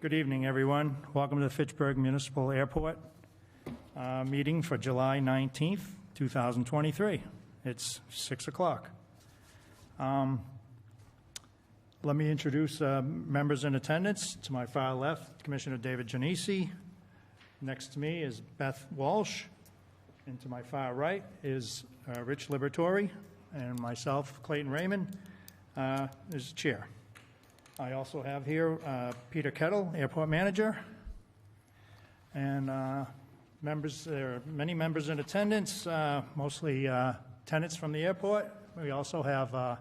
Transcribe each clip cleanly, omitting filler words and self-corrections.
Good evening, everyone. Welcome to the Fitchburg Municipal Airport meeting for July 19th, 2023. It's 6 o'clock. Let me introduce members in attendance. To my far left, Commissioner David Genesi. Next to me is Beth Walsh. And to my far right is Rich Liberatore. And myself, Clayton Raymond, is chair. I also have here Peter Kettle, airport manager. And there are many members in attendance, mostly tenants from the airport. We also have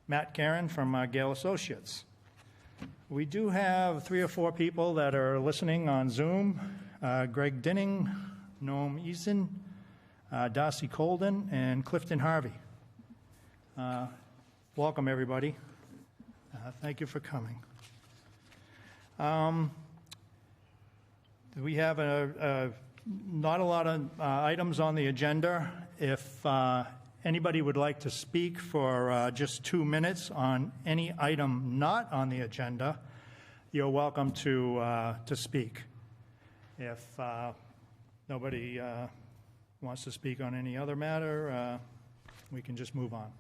Matt Karen from Gale Associates. We do have 3 or 4 people that are listening on Zoom. Greg Dinning, Noam Eason, Darcy Colden, and Clifton Harvey. Welcome, everybody. Thank you for coming. We have not a lot of items on the agenda. If anybody would like to speak for just 2 minutes on any item not on the agenda, you're welcome to speak. If nobody wants to speak on any other matter, we can just move on.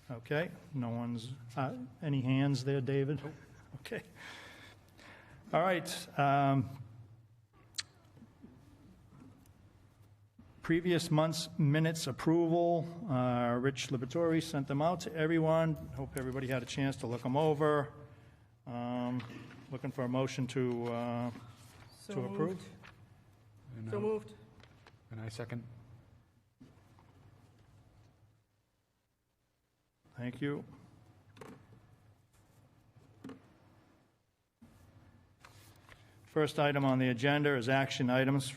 Okay, no one's, any hands there, David? Okay. All right. Previous month's minutes approval. Rich Liberatore sent them out to everyone. Hope everybody had a chance to look them over. Looking for a motion to approve. So moved. And I second. Thank you. First item on the agenda is action items.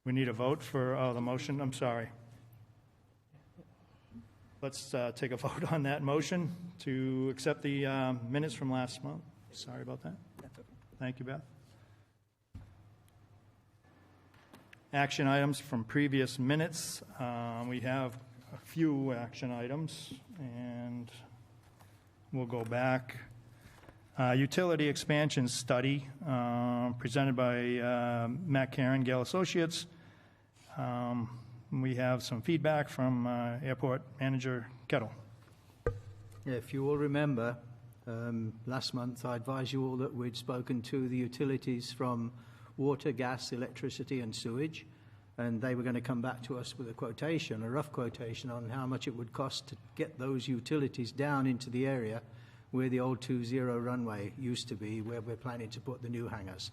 We need a vote for the motion. I'm sorry. Let's take a vote on that motion to accept the minutes from last month. Sorry about that. Thank you, Beth. Action items from previous minutes. We have a few action items, and we'll go back. Utility expansion study presented by Matt Karen, Gale Associates. We have some feedback from Airport Manager Kettle. Yeah, if you all remember, last month I advised you all that we'd spoken to the utilities from water, gas, electricity and sewage, and they were going to come back to us with a quotation, a rough quotation on how much it would cost to get those utilities down into the area where the old 20 runway used to be, where we're planning to put the new hangars.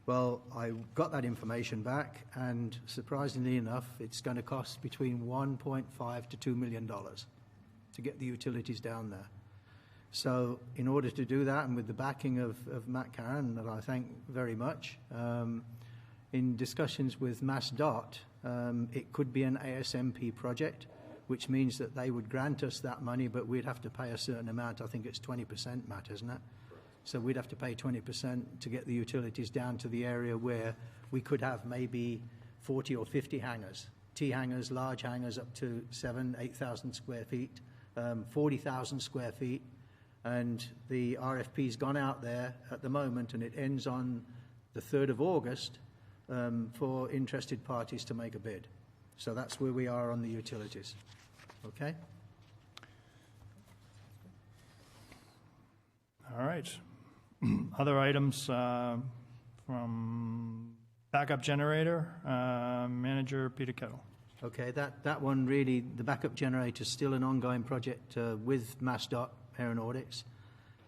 Well, I got that information back, and surprisingly enough, it's going to cost between $1.5 to $2 million to get the utilities down there. So in order to do that, and with the backing of Matt Karen, that I thank very much, in discussions with MassDOT, it could be an ASMP project, which means that they would grant us that money, but we'd have to pay a certain amount. I think it's 20%, Matt, isn't it? So we'd have to pay 20% to get the utilities down to the area where we could have maybe 40 or 50 hangars, T-hangars, large hangars up to 7,000, 8,000 square feet, 40,000 square feet. And the RFP's gone out there at the moment, and it ends on the 3rd of August for interested parties to make a bid. So that's where we are on the utilities. Okay? All right. Other items from backup generator, Manager Peter Kettle. Okay, that one really, the backup generator is still an ongoing project with MassDOT Aeronautics.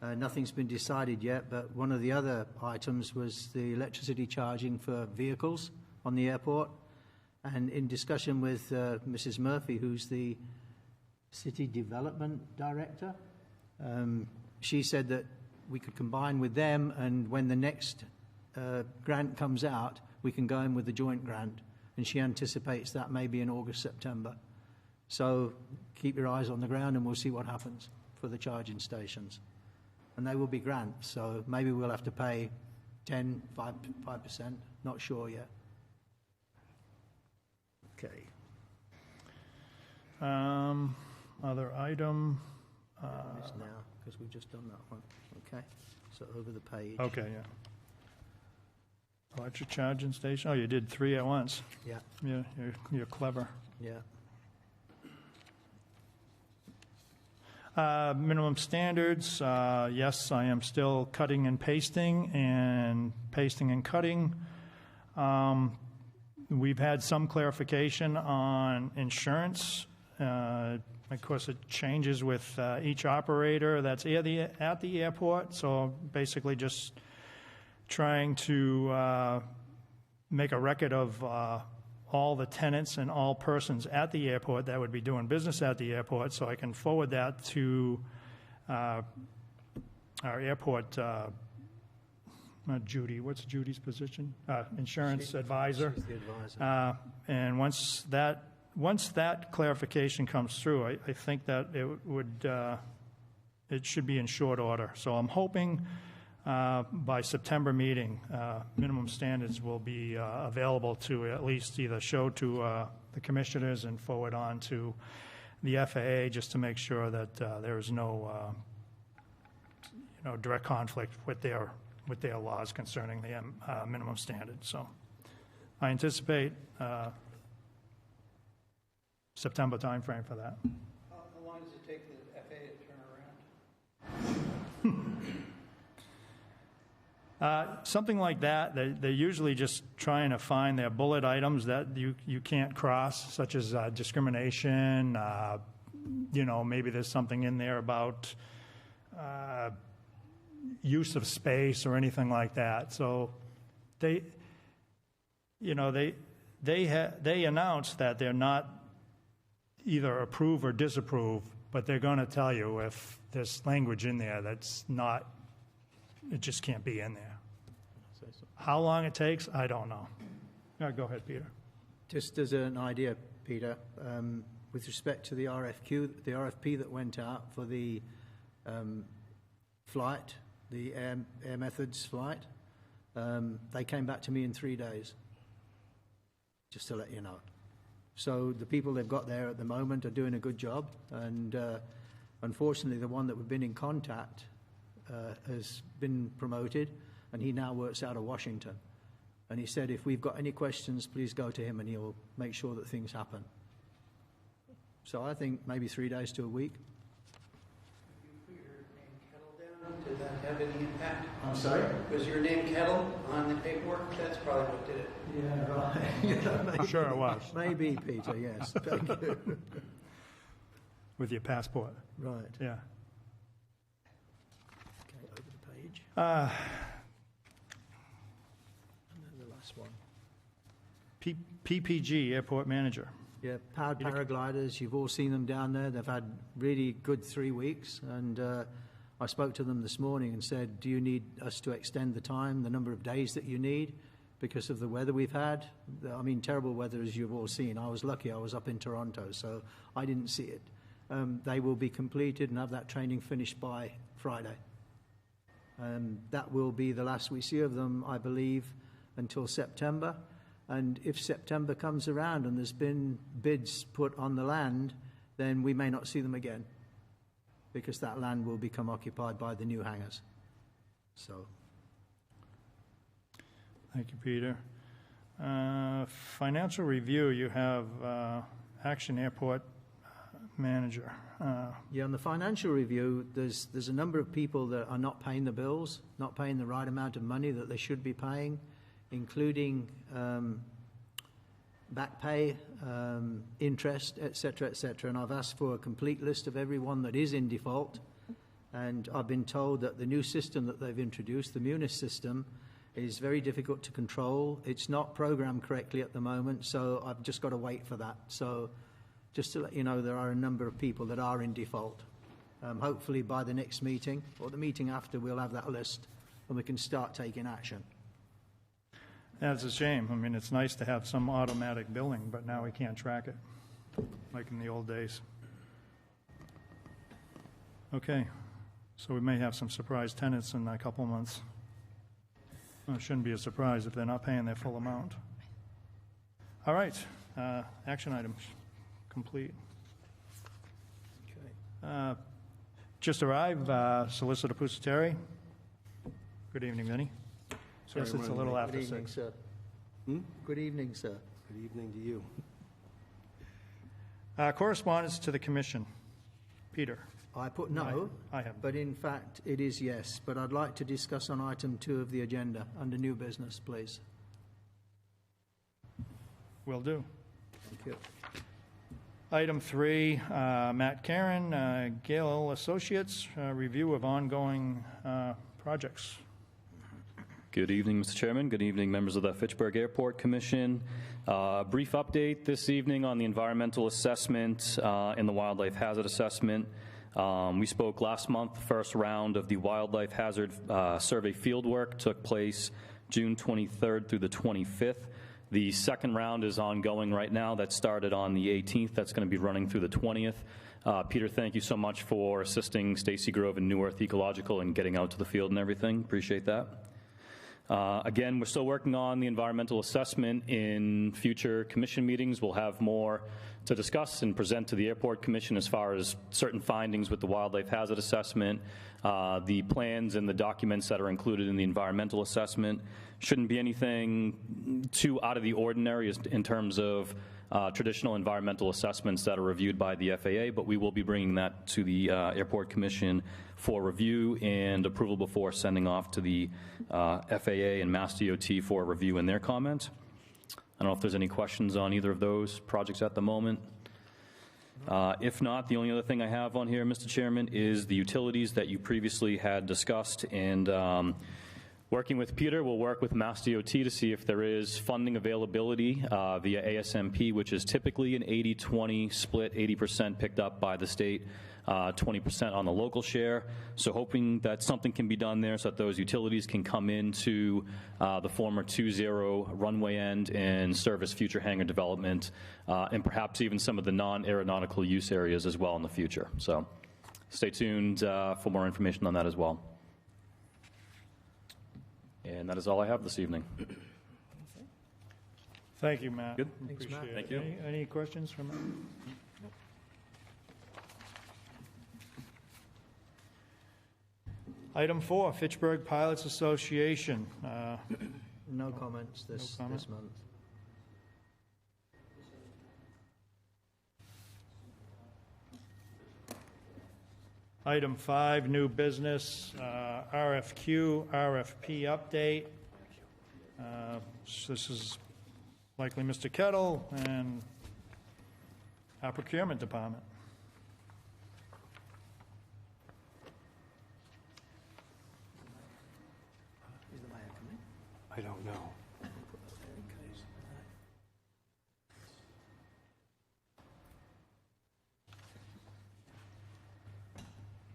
Nothing's been decided yet, but one of the other items was the electricity charging for vehicles on the airport. And in discussion with Mrs. Murphy, who's the City Development Director, she said that we could combine with them, and when the next grant comes out, we can go in with the joint grant. And she anticipates that maybe in August, September. So keep your eyes on the ground, and we'll see what happens for the charging stations. And they will be grants, so maybe we'll have to pay 10, 5%, not sure yet. Okay. Other item. because we've just done that one. Okay, so over the page. Okay, yeah. Electric charging station, oh, you did 3 at once. Yeah, Yeah, you're clever. yeah. Minimum standards, yes, I am still cutting and pasting and cutting. We've had some clarification on insurance. Of course, it changes with each operator that's at the airport, so basically just trying to make a record of all the tenants and all persons at the airport that would be doing business at the airport, so I can forward that to our airport, Judy, what's Judy's position? Insurance advisor. She's the advisor. And once that clarification comes through, I think that it should be in short order. So I'm hoping by September meeting, minimum standards will be available to at least either show to the commissioners and forward on to the FAA, just to make sure that there is no direct conflict with their laws concerning the minimum standards. So I anticipate September timeframe for that. How long does it take the FAA to turn around? Something like that. They're usually just trying to find their bullet items that you can't cross, such as discrimination. Maybe there's something in there about use of space or anything like that. So they announce that they're not either approve or disapprove, but they're going to tell you if there's language in there that's not, it just can't be in there. How long it takes, I don't know. Go ahead, Peter. Just as an idea, Peter, with respect to the RFP that went out for the flight, the Air Methods flight, they came back to me in 3 days, just to let you know. So the people they've got there at the moment are doing a good job, and unfortunately the one that we've been in contact has been promoted, and he now works out of Washington. And he said, if we've got any questions, please go to him and he'll make sure that things happen. So I think maybe 3 days to a week. If you put your name Kettle down, did that have any impact? I'm sorry? Was your name Kettle on the paperwork? That's probably what did it. Yeah, right. I'm sure it was, Maybe, Peter, yes. Thank you. with your passport. Right. Yeah. Okay, over the page. And then the last one. PPG, Airport Manager. Yeah, powered paragliders, you've all seen them down there. They've had really good 3 weeks, and I spoke to them this morning and said, do you need us to extend the time, the number of days that you need because of the weather we've had? I mean, terrible weather, as you've all seen. I was lucky I was up in Toronto, so I didn't see it. They will be completed and have that training finished by Friday. That will be the last we see of them, I believe, until September. And if September comes around and there's been bids put on the land, then we may not see them again, because that land will become occupied by the new hangars. So, Thank you, Peter. Financial review, you have Action Airport Manager. yeah, on the financial review, there's a number of people that are not paying the bills, not paying the right amount of money that they should be paying, including back pay, interest, etc., etc. And I've asked for a complete list of everyone that is in default. And I've been told that the new system that they've introduced, the Munis system, is very difficult to control. It's not programmed correctly at the moment, so I've just got to wait for that. So just to let you know, there are a number of people that are in default. Hopefully by the next meeting, or the meeting after, we'll have that list and we can start taking action. That's a shame. I mean, it's nice to have some automatic billing, but now we can't track it, like in the old days. Okay, so we may have some surprise tenants in a couple of months. Well, it shouldn't be a surprise if they're not paying their full amount. All right, action items complete. Okay. just arrived, Solicitor Pusateri. Good evening, Vinnie. Yes, it's a little Good after evening, 6. sir. Good evening, sir. Good evening to you. Correspondence to the commission. Peter. I put no, I have. but in fact, it is yes. But I'd like to discuss on item 2 of the agenda, under new business, please. Will do. Thank you. Item 3, Matt Karen, Gale Associates, review of ongoing projects. Good evening, Mr. Chairman. Good evening, members of the Fitchburg Airport Commission. Brief update this evening on the environmental assessment and the wildlife hazard assessment. We spoke last month. The first round of the wildlife hazard survey fieldwork took place June 23rd through the 25th. The second round is ongoing right now. That started on the 18th. That's going to be running through the 20th. Peter, thank you so much for assisting Stacy Grove and New Earth Ecological and getting out to the field and everything. Appreciate that. Again, we're still working on the environmental assessment. In future commission meetings, we'll have more to discuss and present to the Airport Commission as far as certain findings with the wildlife hazard assessment. The plans and the documents that are included in the environmental assessment shouldn't be anything too out of the ordinary in terms of traditional environmental assessments that are reviewed by the FAA, but we will be bringing that to the Airport Commission for review and approval before sending off to the FAA and Mass DOT for review and their comment. I don't know if there's any questions on either of those projects at the moment. If not, the only other thing I have on here, Mr. Chairman, is the utilities that you previously had discussed. And working with Peter, we'll work with Mass DOT to see if there is funding availability via ASMP, which is typically an 80-20 split, 80% picked up by the state, 20% on the local share. So hoping that something can be done there so that those utilities can come into the former 2-0 runway end and service future hangar development and perhaps even some of the non-aeronautical use areas as well in the future. So stay tuned for more information on that as well. And that is all I have this evening. Thank you, Matt. Good. Thanks, Appreciate Matt. it. Thank you. Any questions from Matt? Item 4, Fitchburg Pilots Association. No comments this comment. this month. Item 5, new business, RFQ, RFP update. This is likely Mr. Kettle and our procurement department. Is the mayor coming? I don't know.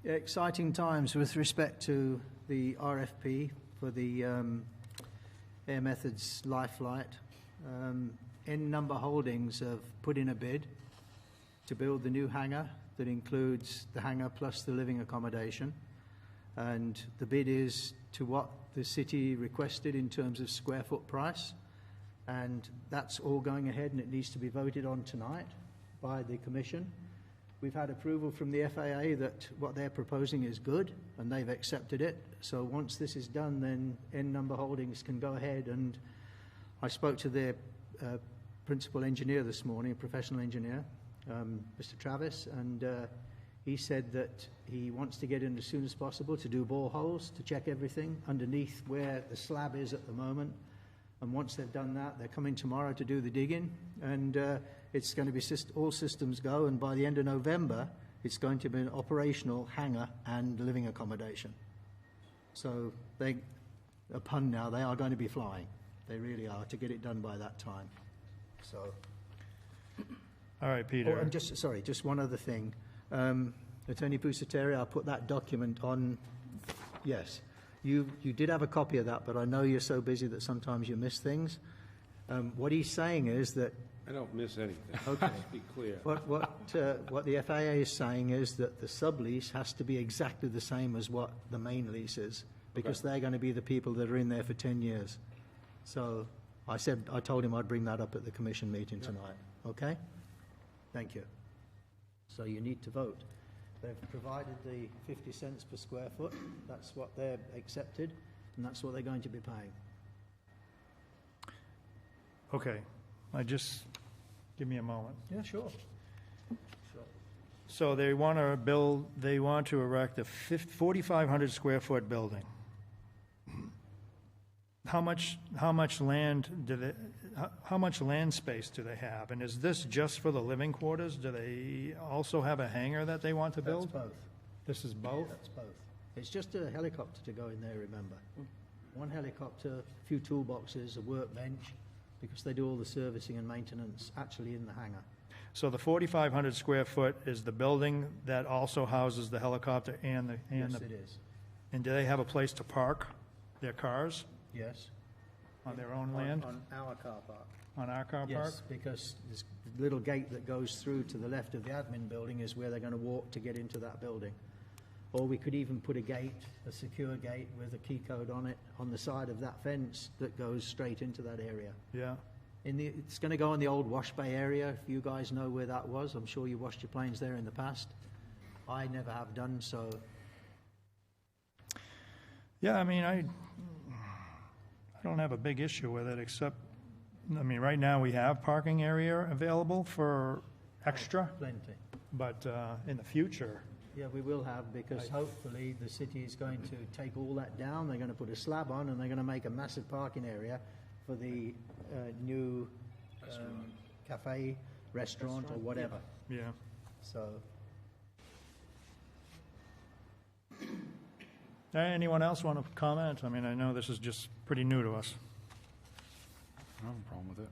Exciting times with respect to the RFP for the Air Methods Lifelight. N-Number Holdings have put in a bid to build the new hangar that includes the hangar plus the living accommodation. And the bid is to what the city requested in terms of square foot price. And that's all going ahead, and it needs to be voted on tonight by the Commission. We've had approval from the FAA that what they're proposing is good, and they've accepted it. So once this is done, then N-Number Holdings can go ahead. And I spoke to their principal engineer this morning, a professional engineer, Mr. Travis, and he said that he wants to get in as soon as possible to do boreholes, to check everything underneath where the slab is at the moment. And once they've done that, they're coming tomorrow to do the digging. And it's going to be all systems go, and by the end of November, it's going to be an operational hangar and living accommodation. So they, upon now, they are going to be flying. They really are, to get it done by that time. So, All right, Peter. oh, and just one other thing. Attorney Pusateri, I'll put that document on. Yes, you did have a copy of that, but I know you're so busy that sometimes you miss things. What he's saying is that I don't miss anything. Okay. Let's be clear. what the FAA is saying is that the sublease has to be exactly the same as what the main lease is, because they're going to be the people that are in there for 10 years. So I told him I'd bring that up at the commission meeting tonight. Okay? Thank you. So you need to vote. They've provided the 50 cents per square foot. That's what they're accepted, and that's what they're going to be paying. Okay, give me a moment. Yeah, sure. So they want to erect a 4,500 square foot building. How much land how much land space do they have? And is this just for the living quarters? Do they also have a hangar that they want to That's build? both. This is both? That's both. It's just a helicopter to go in there, remember. One helicopter, a few toolboxes, a workbench, because they do all the servicing and maintenance actually in the hangar. So the 4,500 square foot is the building that also houses the helicopter and the... Yes, it is. And do they have a place to park their cars Yes. on their own land? On our car park. On our car park? Yes, because this little gate that goes through to the left of the admin building is where they're going to walk to get into that building. Or we could even put a gate, a secure gate with a key code on it, on the side of that fence that goes straight into that area. Yeah. It's going to go in the old wash bay area, if you guys know where that was. I'm sure you washed your planes there in the past. I never have done, so... Yeah, I mean, I don't have a big issue with it, except, I mean, right now we have parking area available for extra, Plenty. but in the future, Yeah, we will have, because hopefully the city is going to take all that down. They're going to put a slab on, and they're going to make a massive parking area for the new cafe, restaurant, or whatever. yeah. So, Anyone else want to comment? I mean, I know this is just pretty new to us. I don't have a problem with it.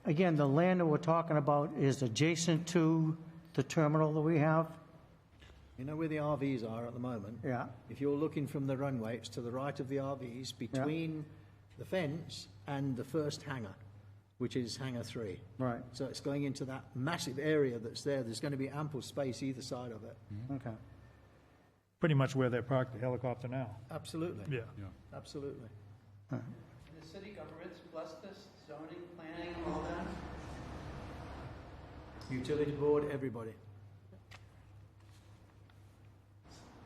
Again, the land that we're talking about is adjacent to the terminal that we have? you know where the RVs are at the moment? Yeah. If you're looking from the runway, it's to the right of the RVs, between the fence and the first hangar, which is hangar 3. Right, So it's going into that massive area that's there. There's going to be ample space either side of it. okay. Pretty much where they park the helicopter now. Absolutely. Yeah. Absolutely. The city government's blessed this, zoning, planning, all that? Utility board, everybody.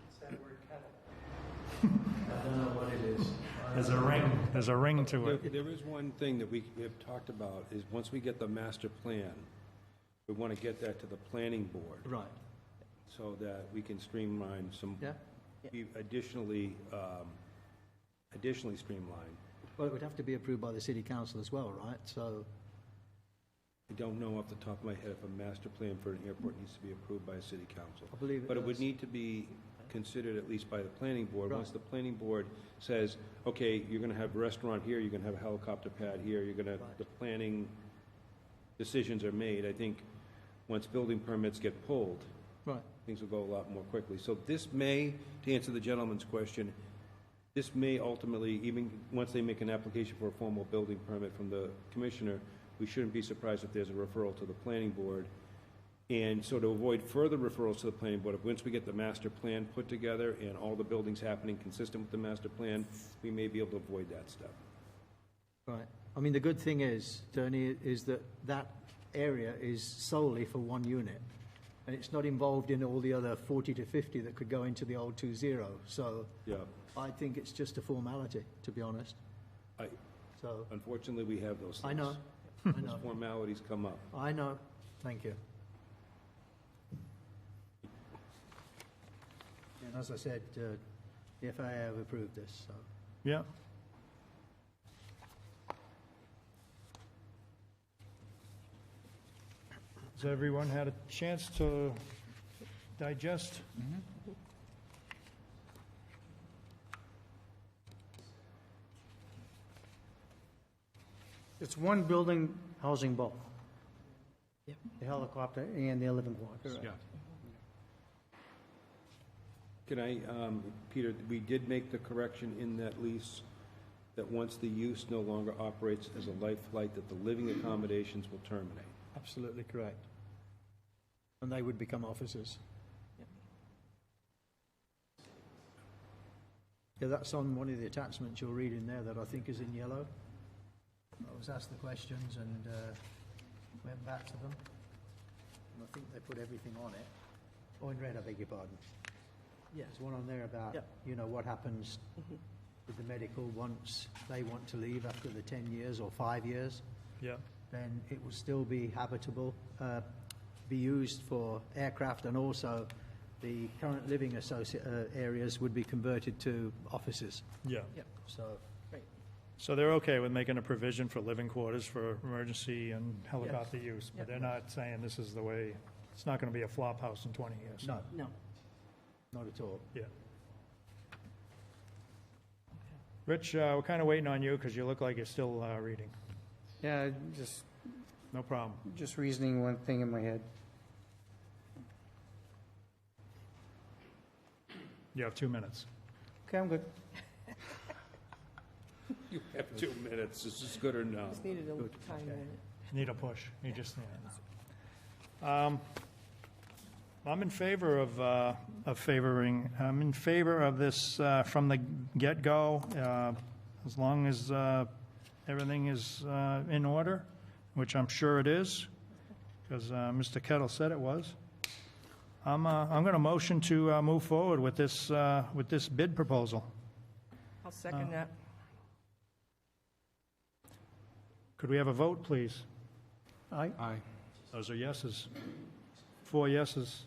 It's that word kettle. I don't know what it is. There's a ring to There it. there is one thing that we have talked about, is once we get the master plan, we want to get that to the planning board, Right. so that we can streamline some, Yeah. be additionally streamlined. Well, it would have to be approved by the city council as well, right? So, I don't know off the top of my head if a master plan for an airport needs to be approved by a city council. I believe it But it would does. need to be considered at least by the planning board. Right. Once the planning board says, okay, you're going to have a restaurant here, you're going to have a helicopter pad here, you're going to, Right. the planning decisions are made, I think, once building permits get pulled, right. things will go a lot more quickly. So this may, to answer the gentleman's question, this may ultimately, even once they make an application for a formal building permit from the commissioner, we shouldn't be surprised if there's a referral to the planning board. And so to avoid further referrals to the planning board, once we get the master plan put together and all the buildings happening consistent with the master plan, we may be able to avoid that stuff. Right. I mean, the good thing is, Tony, is that that area is solely for one unit. And it's not involved in all the other 40 to 50 that could go into the old 2-0. So Yeah. I think it's just a formality, to be honest. So, Unfortunately, we have those things. I know. I Those know. formalities come up. I know. Thank you. And as I said, the FAA have approved this, so. Yeah. Has everyone had a chance to digest? It's one building housing both. The helicopter and their living quarters. Yeah. Can I, Peter, we did make the correction in that lease that once the use no longer operates as a life flight, that the living accommodations will terminate. Absolutely correct. And they would become officers. Yeah, that's on one of the attachments you'll read in there that I think is in yellow. I was asked the questions and went back to them. and I think they put everything on it. Oh, in red, I beg your pardon. Yeah, there's one on there about, Yep. you know, what happens with the medical once they want to leave after the 10 years or 5 years. Yeah. Then it will still be habitable, be used for aircraft, and also the current living areas would be converted to offices. Yeah. So, So they're okay with making a provision for living quarters for emergency and helicopter use, but they're not saying this is the way, it's not going to be a flop house in 20 years. no, No. not at all. Yeah. Rich, we're kind of waiting on you because you look like you're still reading. Yeah, No problem. just reasoning one thing in my head. You have 2 minutes. Okay, I'm good. You have 2 minutes. Is this good or no? Just needed a time limit. Need a push. You just need it. I'm in favor of favoring, I'm in favor of this from the get-go, as long as everything is in order, which I'm sure it is, because Mr. Kettle said it was. I'm going to motion to move forward with this bid proposal. I'll second that. Could we have a vote, please? Aye. Aye. Those are yeses. 4 yeses.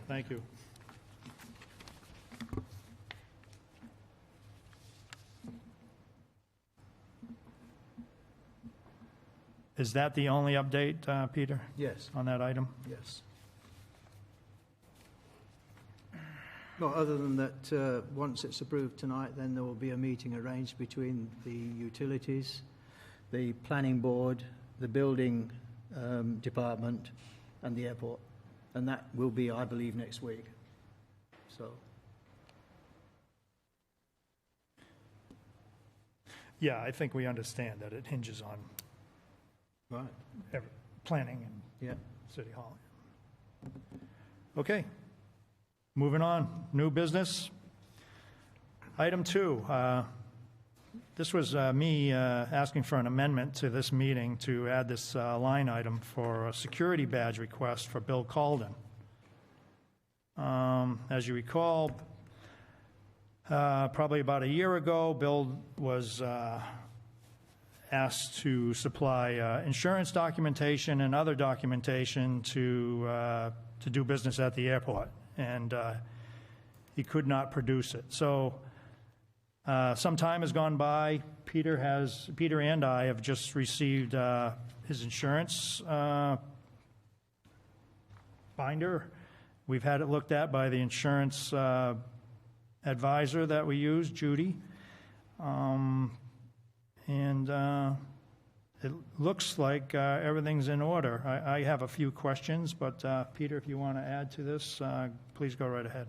Thank you. Is that the only update, Peter, Yes, on that item? yes. Well, other than that, once it's approved tonight, then there will be a meeting arranged between the utilities, the planning board, the building department, and the airport. And that will be, I believe, next week. So, Yeah, I think we understand that it hinges on right, planning and yeah. City Hall. Okay, moving on, new business. Item 2, this was me asking for an amendment to this meeting to add this line item for a security badge request for Bill Calden. As you recall, probably about a year ago, Bill was asked to supply insurance documentation and other documentation to do business at the airport, and he could not produce it. So some time has gone by. Peter and I have just received his insurance binder. We've had it looked at by the insurance advisor that we use, Judy. And it looks like everything's in order. I have a few questions, but Peter, if you want to add to this, please go right ahead.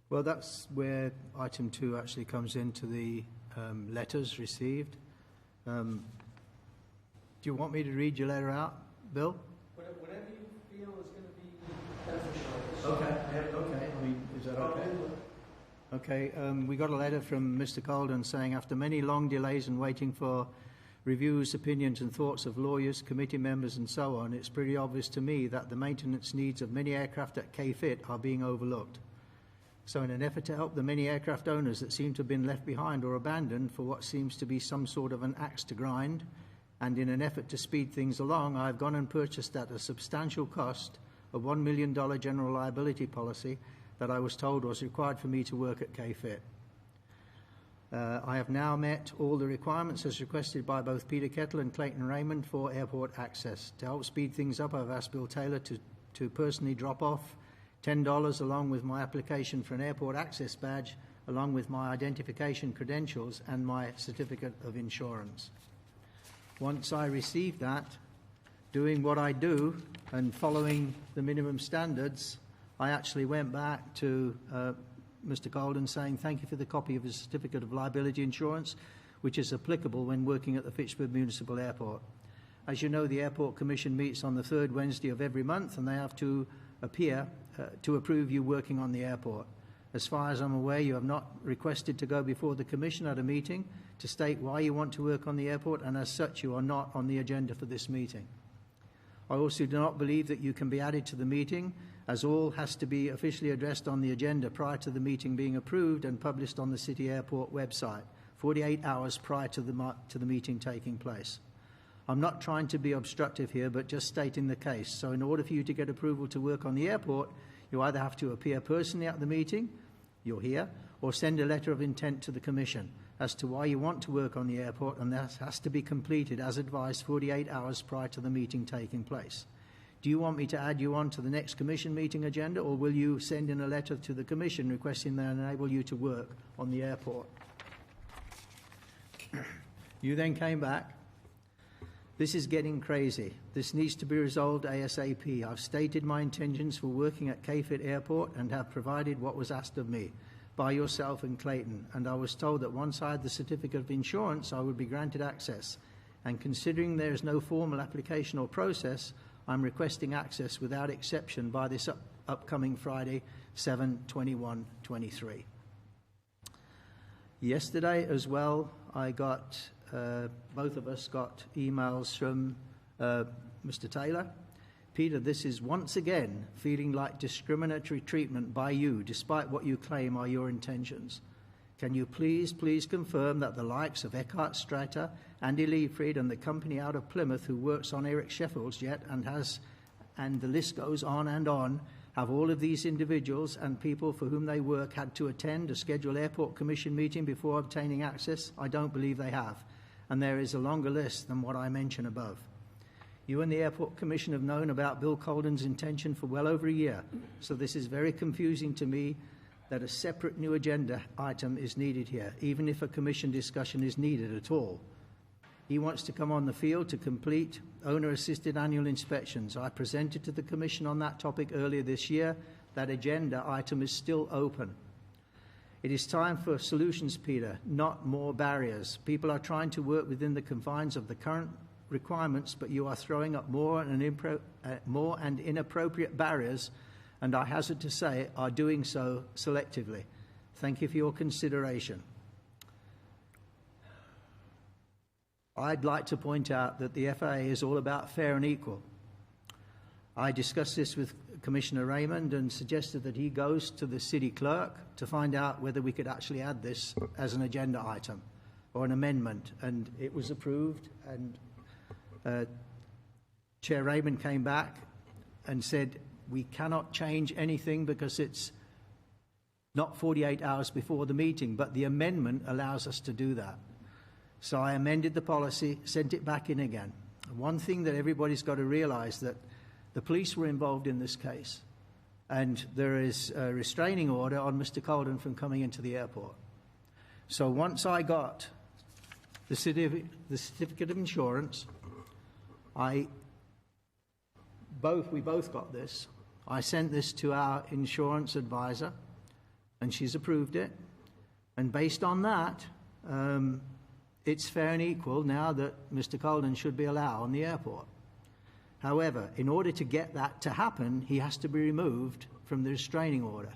Well, that's where item 2 actually comes into the letters received. Do you want me to read your letter out, Bill? Whatever you feel is going to be beneficial. Okay. I mean, is that okay? Okay, we got a letter from Mr. Calden saying, after many long delays and waiting for reviews, opinions and thoughts of lawyers, committee members and so on, it's pretty obvious to me that the maintenance needs of many aircraft at KFIT are being overlooked. So in an effort to help the many aircraft owners that seem to have been left behind or abandoned for what seems to be some sort of an axe to grind, and in an effort to speed things along, I've gone and purchased at a substantial cost a $1 million general liability policy that I was told was required for me to work at KFIT. I have now met all the requirements as requested by both Peter Kettle and Clayton Raymond for airport access. To help speed things up, I've asked Bill Taylor to personally drop off $10 along with my application for an airport access badge, along with my identification credentials and my certificate of insurance. Once I received that, doing what I do and following the minimum standards, I actually went back to Mr. Calden saying thank you for the copy of his certificate of liability insurance, which is applicable when working at the Fitchburg Municipal Airport. As you know, the Airport Commission meets on the third Wednesday of every month, and they have to appear to approve you working on the airport. As far as I'm aware, you have not requested to go before the Commission at a meeting to state why you want to work on the airport, and as such, you are not on the agenda for this meeting. I also do not believe that you can be added to the meeting, as all has to be officially addressed on the agenda prior to the meeting being approved and published on the City Airport website, 48 hours prior to the meeting taking place. I'm not trying to be obstructive here, but just stating the case. So in order for you to get approval to work on the airport, you either have to appear personally at the meeting, you're here, or send a letter of intent to the Commission as to why you want to work on the airport, and that has to be completed, as advised, 48 hours prior to the meeting taking place. Do you want me to add you on to the next Commission meeting agenda, or will you send in a letter to the Commission requesting they enable you to work on the airport? You then came back. This is getting crazy. This needs to be resolved ASAP. I've stated my intentions for working at KFIT Airport and have provided what was asked of me by yourself and Clayton, and I was told that once I had the certificate of insurance, I would be granted access. And considering there is no formal application or process, I'm requesting access without exception by this upcoming Friday, 7/21/23. Yesterday as well, I got, both of us got emails from Mr. Taylor. Peter, this is once again feeling like discriminatory treatment by you, despite what you claim are your intentions. Can you please confirm that the likes of Eckhart Strater, Andy Leifried, and the company out of Plymouth who works on Eric Sheffield's jet and the list goes on, have all of these individuals and people for whom they work had to attend a scheduled airport commission meeting before obtaining access? I don't believe they have. And there is a longer list than what I mentioned above. You and the Airport Commission have known about Bill Colden's intention for well over a year, so this is very confusing to me that a separate new agenda item is needed here, even if a Commission discussion is needed at all. He wants to come on the field to complete owner-assisted annual inspections. I presented to the Commission on that topic earlier this year. That agenda item is still open. It is time for solutions, Peter, not more barriers. People are trying to work within the confines of the current requirements, but you are throwing up more and inappropriate barriers, and I hazard to say are doing so selectively. Thank you for your consideration. I'd like to point out that the FAA is all about fair and equal. I discussed this with Commissioner Raymond and suggested that he goes to the city clerk to find out whether we could actually add this as an agenda item or an amendment, and it was approved, and Chair Raymond came back and said we cannot change anything because it's not 48 hours before the meeting, but the amendment allows us to do that. So I amended the policy, sent it back in again. One thing that everybody's got to realise, that the police were involved in this case, and there is a restraining order on Mr. Colden from coming into the airport. So once I got the certificate of insurance, we both got this. I sent this to our insurance advisor, and she's approved it. And based on that, it's fair and equal now that Mr. Colden should be allowed on the airport. However, in order to get that to happen, he has to be removed from the restraining order.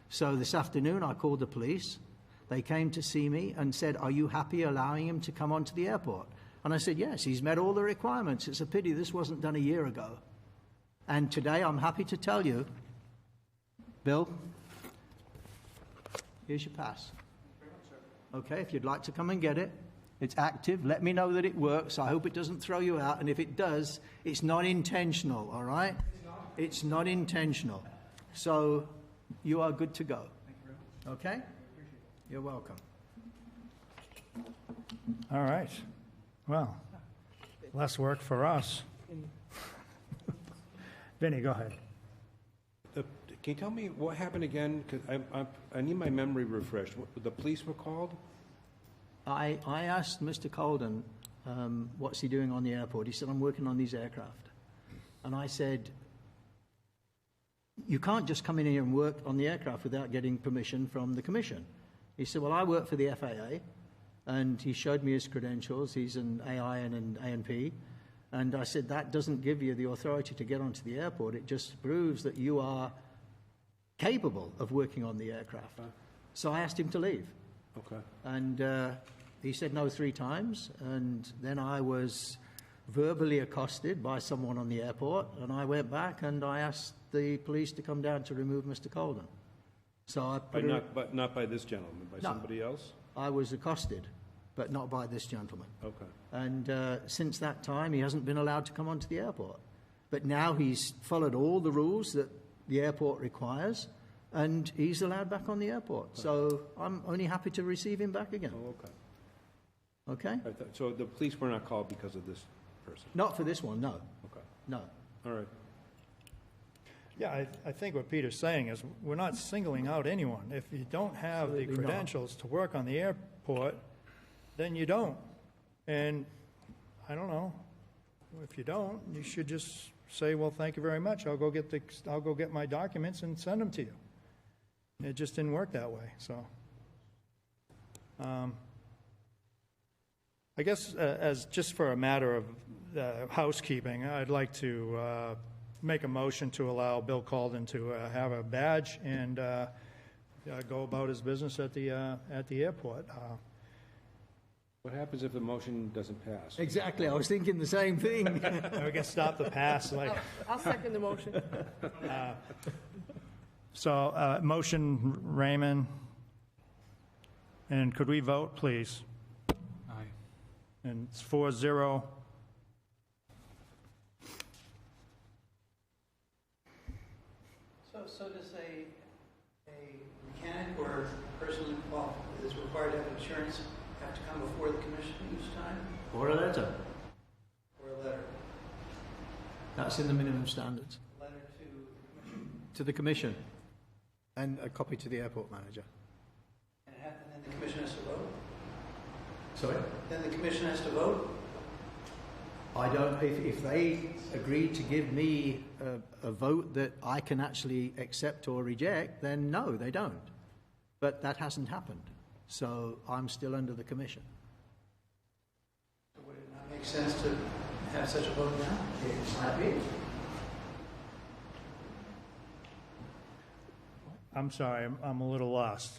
So this afternoon I called the police. They came to see me and said, are you happy allowing him to come onto the airport? And I said, yes, he's met all the requirements. It's a pity this wasn't done a year ago. And today I'm happy to tell you, Bill, here's your pass. Okay, if you'd like to come and get it, it's active. Let me know that it works. I hope it doesn't throw you out. And if it does, it's not intentional, all right? It's not intentional. So you are good to go. Okay? You're welcome. All right. Well, less work for us. Vinny, go ahead. Can you tell me what happened again? Because I need my memory refreshed. The police were called? I asked Mr. Colden, what's he doing on the airport? He said, I'm working on these aircraft. And I said, you can't just come in here and work on the aircraft without getting permission from the Commission. He said, well, I work for the FAA. And he showed me his credentials. He's an AI and an ANP. And I said, that doesn't give you the authority to get onto the airport. It just proves that you are capable of working on the aircraft. So I asked him to leave. Okay. And he said no 3 times, and then I was verbally accosted by someone on the airport, and I went back and I asked the police to come down to remove Mr. Colden. So I put But not by this gentleman, by No. somebody else? I was accosted, but not by this gentleman. Okay. And since that time, he hasn't been allowed to come onto the airport. But now he's followed all the rules that the airport requires, and he's allowed back on the airport. So I'm only happy to receive him back again. Oh, okay. Okay? All right, so the police were not called because of this person? Not for this one, no. Okay. No. All right. Yeah, I think what Peter's saying is, we're not singling out anyone. If you don't have the Absolutely not. credentials to work on the airport, then you don't. And, I don't know, if you don't, you should just say, well, thank you very much, I'll go get my documents and send them to you. It just didn't work that way, so. I guess, as just for a matter of housekeeping, I'd like to make a motion to allow Bill Colden to have a badge and go about his business at the airport. What happens if the motion doesn't pass? Exactly. I was thinking the same thing. We can stop the pass, like, I'll second the motion. so, motion, Raymond. And could we vote, please? Aye. And it's 4-0. So does a mechanic or a person involved that is required to have insurance have to come before the commission each time, Or a letter. or a letter? That's in the minimum standards. A letter to the commission? To the commission. And a copy to the airport manager. And then the commission has to vote? Sorry? Then the commission has to vote? I don't, if they agree to give me a vote that I can actually accept or reject, then no, they don't. But that hasn't happened. So I'm still under the commission. So would it not make sense to have such a vote now? It might be. I'm sorry, I'm a little lost.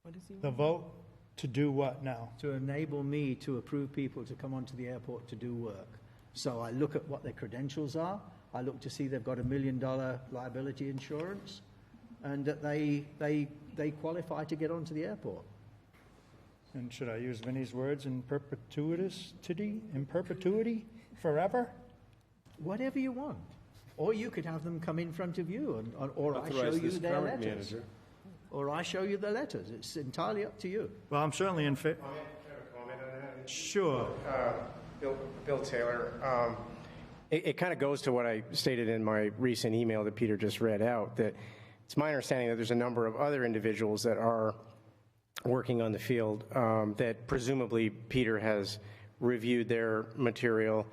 What is he? The vote to do what now? To enable me to approve people to come onto the airport to do work. So I look at what their credentials are. I look to see they've got $1 million liability insurance, and that they qualify to get onto the airport. And should I use Vinnie's words, in perpetuity, forever? Whatever you want. Or you could have them come in front of you, or I show Authorize you this their current letters. manager. Or I show you the letters. It's entirely up to you. Well, I'm certainly in favor. Can I have a comment on that? Sure. Bill Taylor. It kind of goes to what I stated in my recent email that Peter just read out, that it's my understanding that there's a number of other individuals that are working on the field that presumably Peter has reviewed their material,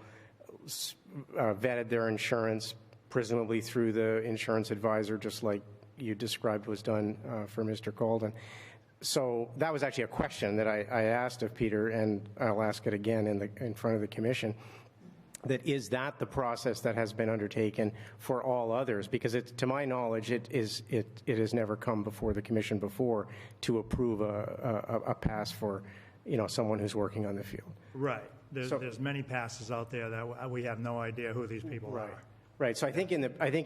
vetted their insurance, presumably through the insurance advisor, just like you described was done for Mr. Colden. So that was actually a question that I asked of Peter, and I'll ask it again in front of the commission. That is that the process that has been undertaken for all others? Because to my knowledge, it has never come before the commission before to approve a pass for someone who's working on the field. Right. There's many passes out there that we have no idea who these people are. Right. So I think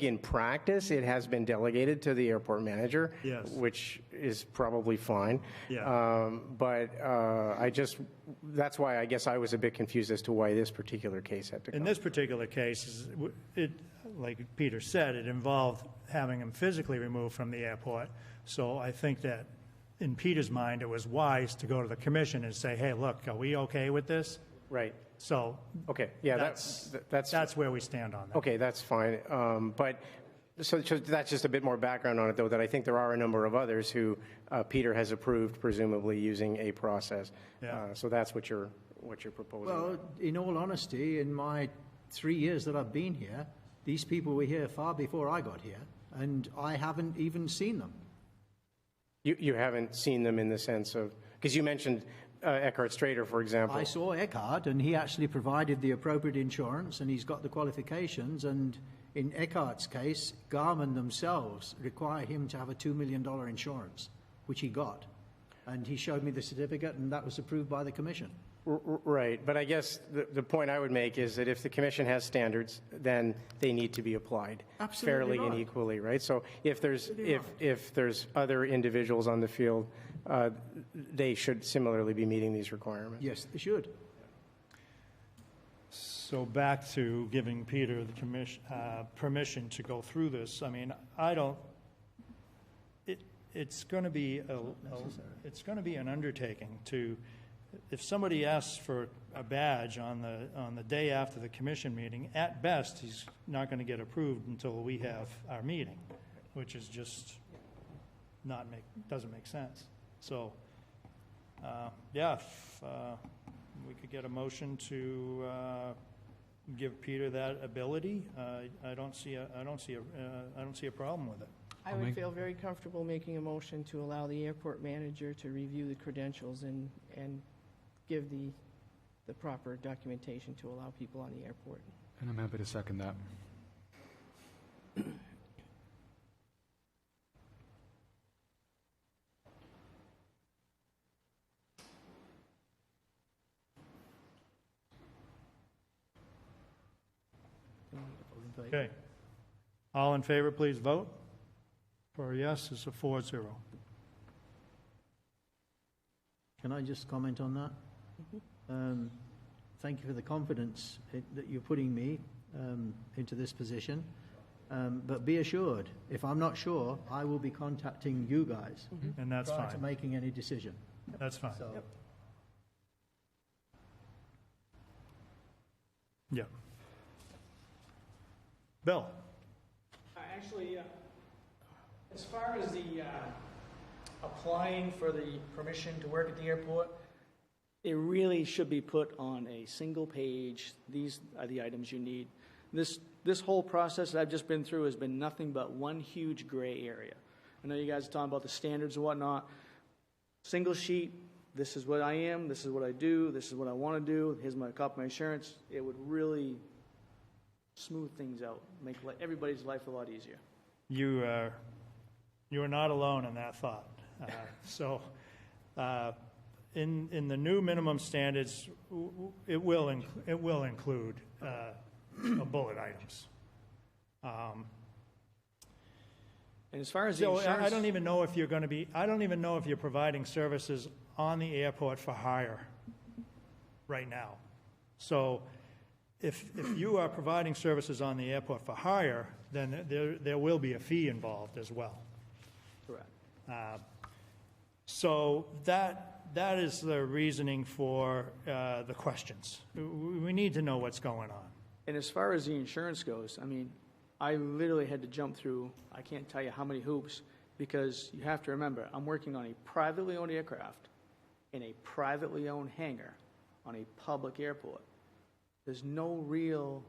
in practice it has been delegated to the airport manager, Yes. which is probably fine. Yeah. But that's why I guess I was a bit confused as to why this particular case had to come. In this particular case, like Peter said, it involved having him physically removed from the airport. So I think that in Peter's mind, it was wise to go to the commission and say, hey, look, are we okay with this? Right. So Okay. Yeah. that's where we stand on that. Okay, that's fine. But so that's just a bit more background on it, though, that I think there are a number of others who Peter has approved, presumably using a process. Yeah. So that's what you're proposing. Well, in all honesty, in my 3 years that I've been here, these people were here far before I got here, and I haven't even seen them. You haven't seen them in the sense of, because you mentioned Eckhart Strader, for example. I saw Eckhart, and he actually provided the appropriate insurance, and he's got the qualifications. And in Eckhart's case, Garmin themselves require him to have a $2 million insurance, which he got. And he showed me the certificate, and that was approved by the commission. Right, but I guess the point I would make is that if the commission has standards, then they need to be applied Absolutely fairly and right. equally, right? So if there's other individuals on the field, they should similarly be meeting these requirements. Yes, they should. So back to giving Peter the permission to go through this. I mean, I don't. It's going to be it's going to be an undertaking to. If somebody asks for a badge on the day after the commission meeting, at best, he's not going to get approved until we have our meeting, which is just doesn't make sense. So, if we could get a motion to give Peter that ability, I don't see a problem with it. I would feel very comfortable making a motion to allow the airport manager to review the credentials and give the proper documentation to allow people on the airport. And I'm happy to second that. Okay. All in favor, please vote. For a yes, it's a 4-0. Can I just comment on that? Thank you for the confidence that you're putting me into this position. But be assured, if I'm not sure, I will be contacting you guys And that's prior to fine. making any decision. That's fine. So, Yeah. Bill? Actually, as far as the applying for the permission to work at the airport, it really should be put on a single page. These are the items you need. This whole process that I've just been through has been nothing but one huge gray area. I know you guys are talking about the standards and whatnot. Single sheet, this is what I am, this is what I do, this is what I want to do, here's my copy of my insurance. It would really smooth things out, make everybody's life a lot easier. You are not alone in that thought. In the new minimum standards, it will include bullet items. And as far as the So insurance, I don't even know if you're going to be. I don't even know if you're providing services on the airport for hire right now. So if you are providing services on the airport for hire, then there will be a fee involved as well. correct. So that is the reasoning for the questions. We need to know what's going on. And as far as the insurance goes, I mean, I literally had to jump through, I can't tell you how many hoops, because you have to remember, I'm working on a privately owned aircraft in a privately owned hangar on a public airport. There's no real,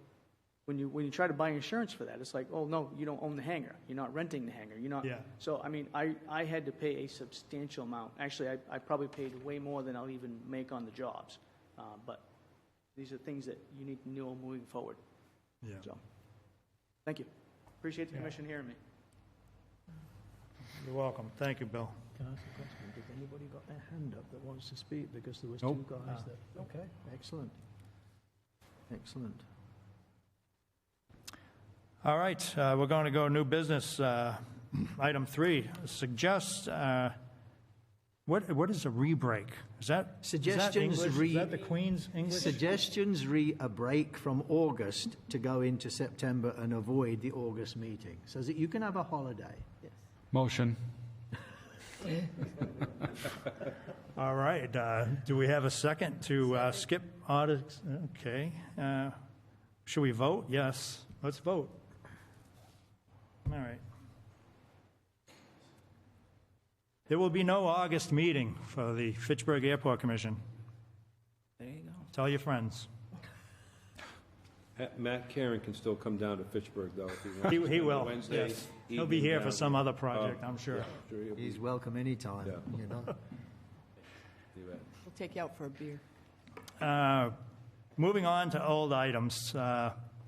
when you try to buy insurance for that, it's like, oh, no, you don't own the hangar. You're not renting the hangar. You're not. Yeah. So, I mean, I had to pay a substantial amount. Actually, I probably paid way more than I'll even make on the jobs. But these are things that you need to know moving forward. Yeah. So, thank you. Appreciate the commission hearing me. You're welcome. Thank you, Bill. can I ask a question? Did anybody got their hand up that wants to speak? Because there was Nope. two guys that... Okay, excellent. Excellent. All right, we're going to go new business. Item 3, suggest, what is a re-break? Is that Suggestions English? Is that the Queen's English? Suggestions re a break from August to go into September and avoid the August meeting, so that you can have a holiday. Motion. All right, do we have a second to skip audits? Okay. Should we vote? Yes, let's vote. All right. There will be no August meeting for the Fitchburg Airport Commission. There you go. Tell your friends. Matt Karen can still come down to Fitchburg, though, if he wants. He will, Wednesday yes. He'll be evening here for down some here. other project, I'm sure. Yeah, sure he'll be. He's welcome anytime, Yeah. you know. You bet. We'll take you out for a beer. Moving on to old items.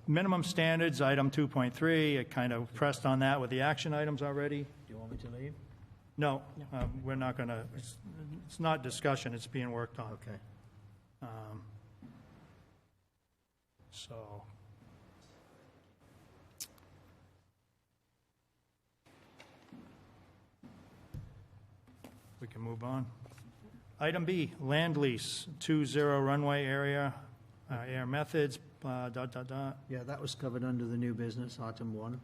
Minimum standards, item 2.3, I kind of pressed on that with the action items already. Do you want me to leave? No, we're not going to, it's not discussion, it's being worked on. Okay. So, we can move on. Item B, land lease, 20 runway area, air methods, ... Yeah, that was covered under the new business, item 1.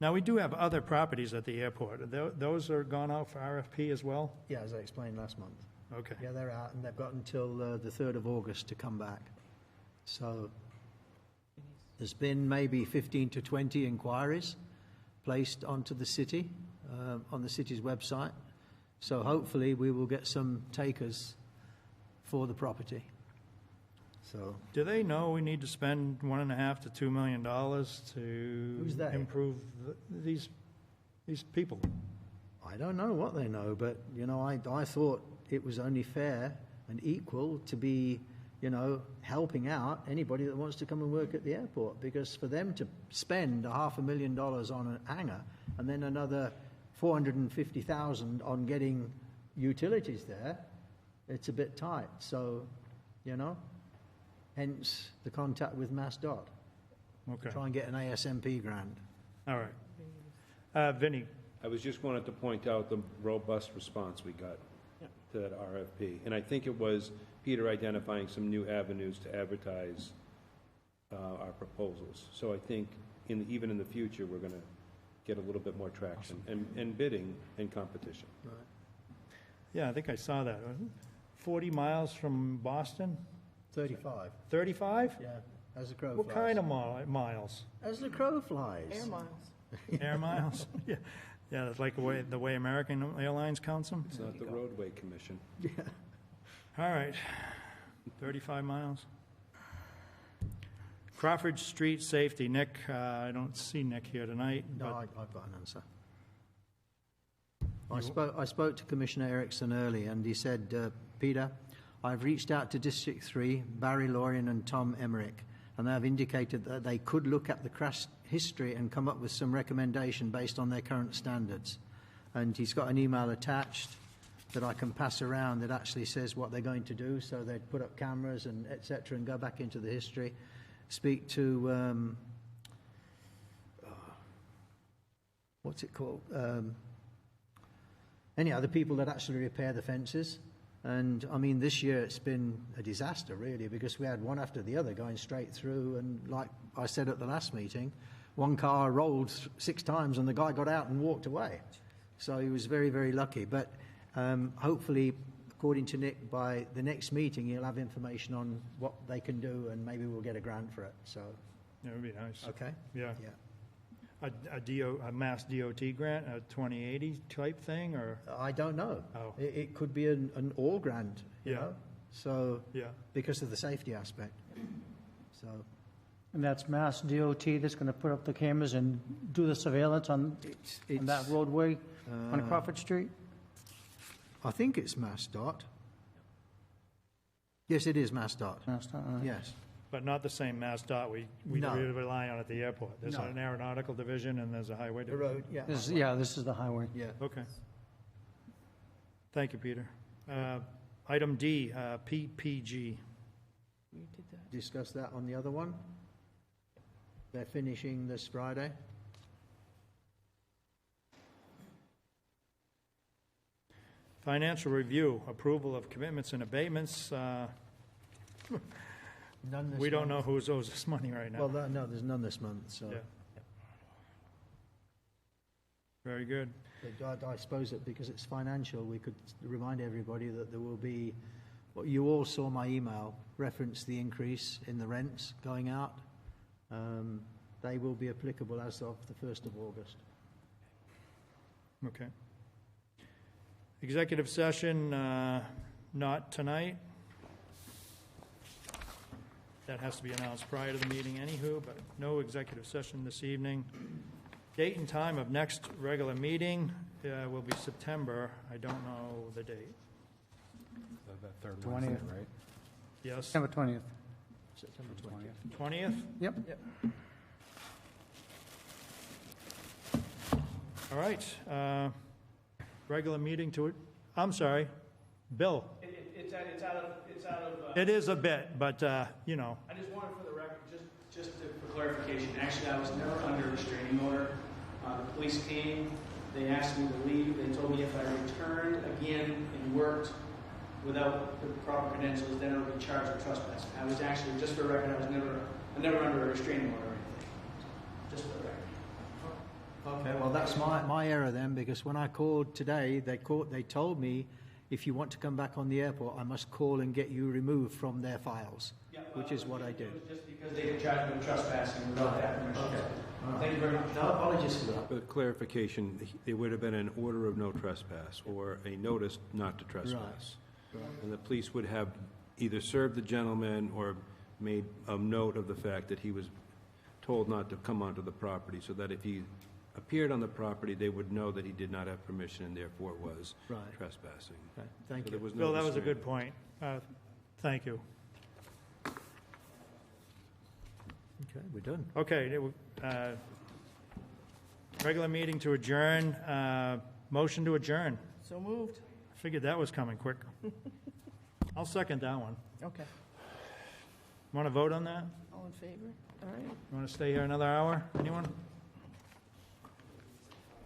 Now, we do have other properties at the airport. Those are gone out for RFP as well? Yeah, as I explained last month. Okay. Yeah, they're out, and they've got until the 3rd of August to come back. So there's been maybe 15 to 20 inquiries placed onto the city, on the city's website. So hopefully we will get some takers for the property. So Do they know we need to spend $1.5 to $2 million to Who's they? improve these people? I don't know what they know, but, you know, I thought it was only fair and equal to be, you know, helping out anybody that wants to come and work at the airport, because for them to spend $500,000 on an hangar and then another $450,000 on getting utilities there, it's a bit tight. So, you know, hence the contact with MassDOT. Okay, Try and get an ASMP grant. all right. Vinnie, I was just wanted to point out the robust response we got to that RFP. And I think it was Peter identifying some new avenues to advertise our proposals. So I think even in the future, we're going to get a little bit more traction and bidding and competition. yeah, I think I saw that. 40 miles from Boston? 35. 35? Yeah, as the crow What flies. kind of miles? As the crow flies. Air miles. Air miles? Yeah, yeah, that's like the way American Airlines counts them? It's not the roadway commission. Yeah. All right, 35 miles. Crawford Street Safety, Nick, I don't see Nick here tonight, No, but I've got an answer. I spoke to Commissioner Erickson early, and he said, Peter, I've reached out to District 3, Barry Lorian and Tom Emmerich, and they have indicated that they could look at the crash history and come up with some recommendation based on their current standards. And he's got an email attached that I can pass around that actually says what they're going to do. So they'd put up cameras and et cetera and go back into the history. Speak to, what's it called? Any other people that actually repair the fences. And I mean, this year it's been a disaster really, because we had one after the other going straight through. And like I said at the last meeting, one car rolled 6 times and the guy got out and walked away. So he was very, very lucky. But hopefully, according to Nick, by the next meeting, he'll have information on what they can do, and maybe we'll get a grant for it. So, that would be nice. okay? Yeah. Yeah. A Mass DOT grant, a 2080 type thing, or? I don't know. Oh. It could be an all grant, you Yeah. know? So, Yeah. because of the safety aspect. So, And that's Mass DOT that's going to put up the cameras and do the surveillance on that roadway on Crawford Street? I think it's MassDOT. Yes, it is MassDOT. Yes. But not the same Mass DOT we No. really rely on at the airport. There's No. an aeronautical division and there's a highway The division. road, yeah. This is the highway. Yeah. Okay. Thank you, Peter. Item D, PPG. We did that. Discuss that on the other one. They're finishing this Friday. Financial review, approval of commitments and abatements. None this We don't know month. who owes us money right now. Well, no, there's none this month, so. Yeah. Very good. But I suppose that because it's financial, we could remind everybody that there will be, well, you all saw my email, reference the increase in the rents going out. They will be applicable as of the 1st of August. Okay. Executive session, not tonight. That has to be announced prior to the meeting anywho, but no executive session this evening. Date and time of next regular meeting will be September. I don't know the date. that third 20th. Wednesday, right? Yes, September 20th. September 20th. 20th? Yep. All right. Regular meeting to, I'm sorry, Bill. It's out of, It is a bit, but, you know, I just wanted for the record, for clarification, actually, I was never under a restraining order. The police came, they asked me to leave, they told me if I returned again and worked without the proper credentials, then I would be charged with trespassing. I was actually, just for the record, I'm never under a restraining order or anything. Just for the record. Okay, well, that's my error then, because when I called today, they told me if you want to come back on the airport, I must call and get you removed from their files, which is what I did. It was just because they could charge me with trespassing without that permission. Okay. Thank you very much. No apologies for that. For clarification, there would have been an order of no trespass or a notice not to trespass. Right. And the police would have either served the gentleman or made a note of the fact that he was told not to come onto the property, so that if he appeared on the property, they would know that he did not have permission and therefore was Right. trespassing. Okay, thank So you. there was no Bill, that was a restraint. good point. Thank you. Okay, we're done. Okay, regular meeting to adjourn, motion to adjourn. So moved. Figured that was coming quick. I'll second that one. Okay. Want to vote on that? All in favor? All right. You want to stay here another hour? Anyone?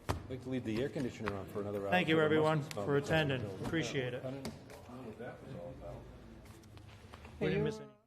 I'd like to leave the air conditioner on for another hour. Thank you, everyone, for attending. Appreciate it. Hey, We didn't you- miss any.